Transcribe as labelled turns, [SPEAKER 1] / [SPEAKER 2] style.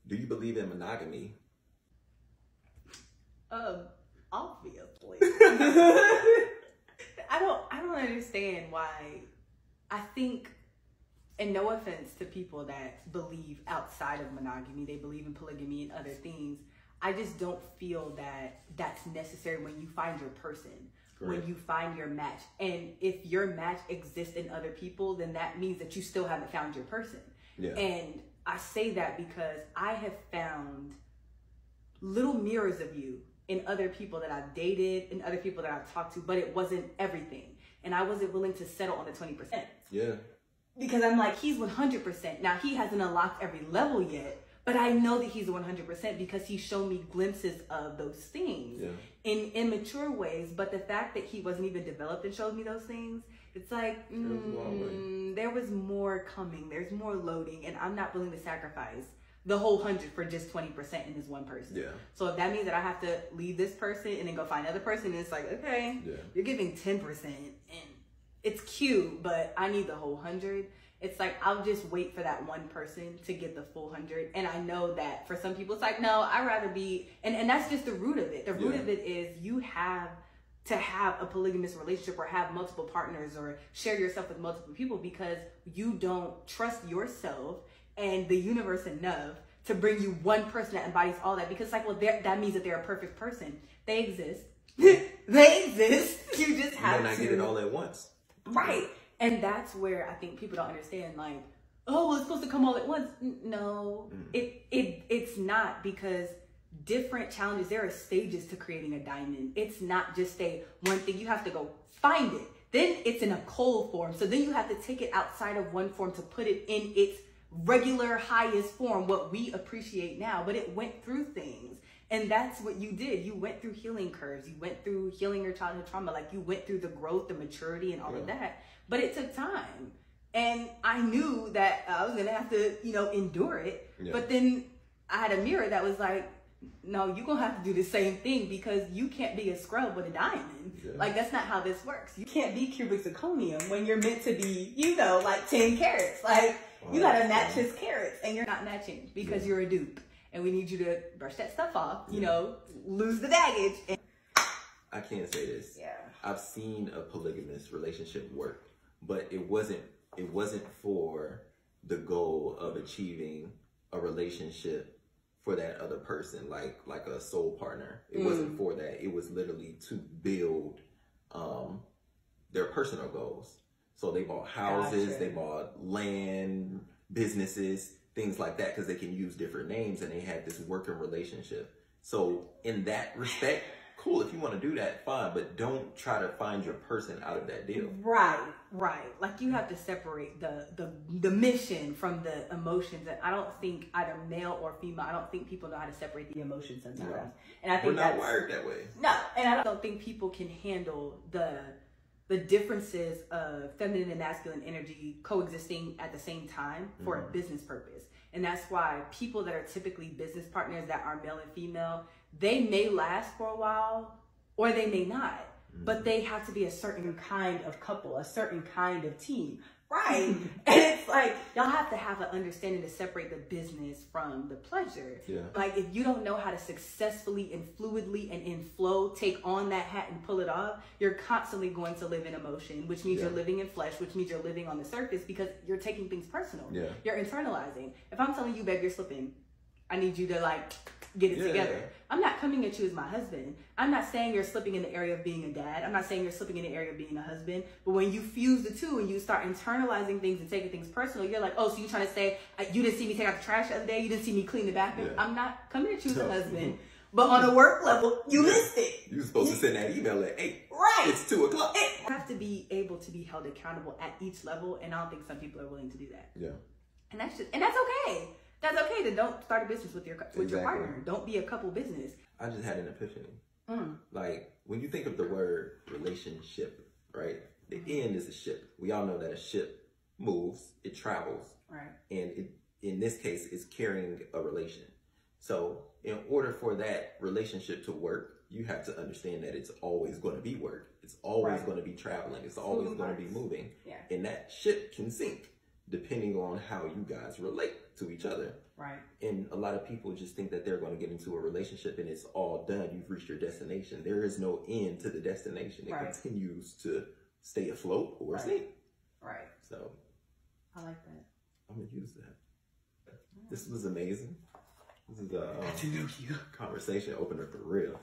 [SPEAKER 1] Do you believe in monogamy?
[SPEAKER 2] Obviously. I don't understand why. I think, and no offense to people that believe outside of monogamy, they believe in polygamy and other things. I just don't feel that that's necessary when you find your person, when you find your match. And if your match exists in other people, then that means that you still haven't found your person.
[SPEAKER 1] Yeah.
[SPEAKER 2] And I say that because I have found little mirrors of you in other people that I've dated and other people that I've talked to, but it wasn't everything. And I wasn't willing to settle on the 20%.
[SPEAKER 1] Yeah.
[SPEAKER 2] Because I'm like, he's 100%. Now, he hasn't unlocked every level yet, but I know that he's 100% because he showed me glimpses of those things in immature ways. But the fact that he wasn't even developed and showed me those things, it's like, there was more coming. There's more loading, and I'm not willing to sacrifice the whole 100 for just 20% in this one person.
[SPEAKER 1] Yeah.
[SPEAKER 2] So if that means that I have to leave this person and then go find another person, it's like, okay, you're giving 10%, and it's cute, but I need the whole 100. It's like, I'll just wait for that one person to get the full 100. And I know that for some people, it's like, no, I'd rather be, and that's just the root of it. The root of it is you have to have a polygamous relationship or have multiple partners or share yourself with multiple people because you don't trust yourself and the universe enough to bring you one person that embodies all that. Because it's like, well, that means that they're a perfect person. They exist. They exist. You just have to.
[SPEAKER 1] You might not get it all at once.
[SPEAKER 2] Right. And that's where I think people don't understand, like, oh, well, it's supposed to come all at once. No, it's not, because different challenges, there are stages to creating a diamond. It's not just a one thing. You have to go find it. Then it's in a cold form. So then you have to take it outside of one form to put it in its regular highest form, what we appreciate now. But it went through things. And that's what you did. You went through healing curves. You went through healing your childhood trauma. Like, you went through the growth, the maturity, and all of that. But it took time. And I knew that I was going to have to, endure it. Yeah. But then I had a mirror that was like, no, you're going to have to do the same thing, because you can't be a scrub with a diamond. Yeah. Like, that's not how this works. You can't be cubic zirconium when you're meant to be, like 10 carats. Like, you got to match his carats, and you're not matching because you're a dupe. And we need you to brush that stuff off, lose the baggage. And
[SPEAKER 1] I can't say this.
[SPEAKER 2] Yeah.
[SPEAKER 1] I've seen a polygamous relationship work, but it wasn't for the goal of achieving a relationship for that other person, like a soul partner. It wasn't for that. It was literally to build their personal goals. So they bought houses, they bought land, businesses, things like that, because they can use different names, and they had this working relationship. So in that respect, cool, if you want to do that, fine, but don't try to find your person out of that deal.
[SPEAKER 2] Right. Like, you have to separate the mission from the emotions. And I don't think either male or female, I don't think people know how to separate the emotions sometimes.
[SPEAKER 1] Right.
[SPEAKER 2] And I think
[SPEAKER 1] we're not wired that way.
[SPEAKER 2] No, and I don't think people can handle the differences of feminine and masculine energy coexisting at the same time for a business purpose. And that's why people that are typically business partners that are male and female, they may last for a while or they may not, but they have to be a certain kind of couple, a certain kind of team. Right. And it's like, y'all have to have an understanding to separate the business from the pleasure.
[SPEAKER 1] Yeah.
[SPEAKER 2] Like, if you don't know how to successfully and fluidly and in flow take on that hat and pull it off, you're constantly going to live in emotion, which means you're living in flesh, which means you're living on the surface, because you're taking things personal. Yeah. You're internalizing. If I'm telling you, babe, you're slipping, I need you to, like, get it together. I'm not coming at you as my husband. I'm not saying you're slipping in the area of being a dad. I'm not saying you're slipping in the area of being a husband. But when you fuse the two and you start internalizing things and taking things personal, you're like, oh, so you're trying to say, you didn't see me take out the trash the other day? You didn't see me clean the bathroom? I'm not coming at you as a husband. But on a work level, you missed it.
[SPEAKER 1] You were supposed to send that email at 8.
[SPEAKER 2] Right.
[SPEAKER 1] It's 2 o'clock.
[SPEAKER 2] You have to be able to be held accountable at each level. And I don't think some people are willing to do that.
[SPEAKER 1] Yeah.
[SPEAKER 2] And that's okay. That's okay to don't start a business with your partner. Don't be a couple business.
[SPEAKER 1] I just had an epiphany. Like, when you think of the word relationship, right? The end is a ship. We all know that a ship moves, it travels.
[SPEAKER 2] Right.
[SPEAKER 1] And it, in this case, is carrying a relation. So in order for that relationship to work, you have to understand that it's always going to be work. It's always going to be traveling. It's always going to be moving. Yeah. And that ship can sink. depending on how you guys relate to each other.
[SPEAKER 2] Right.
[SPEAKER 1] And a lot of people just think that they're going to get into a relationship and it's all done. You've reached your destination. There is no end to the destination. It continues to stay afloat or sink.
[SPEAKER 2] Right.
[SPEAKER 1] So
[SPEAKER 2] I like that.
[SPEAKER 1] I'm going to use that. This was amazing. This is a conversation opener for real.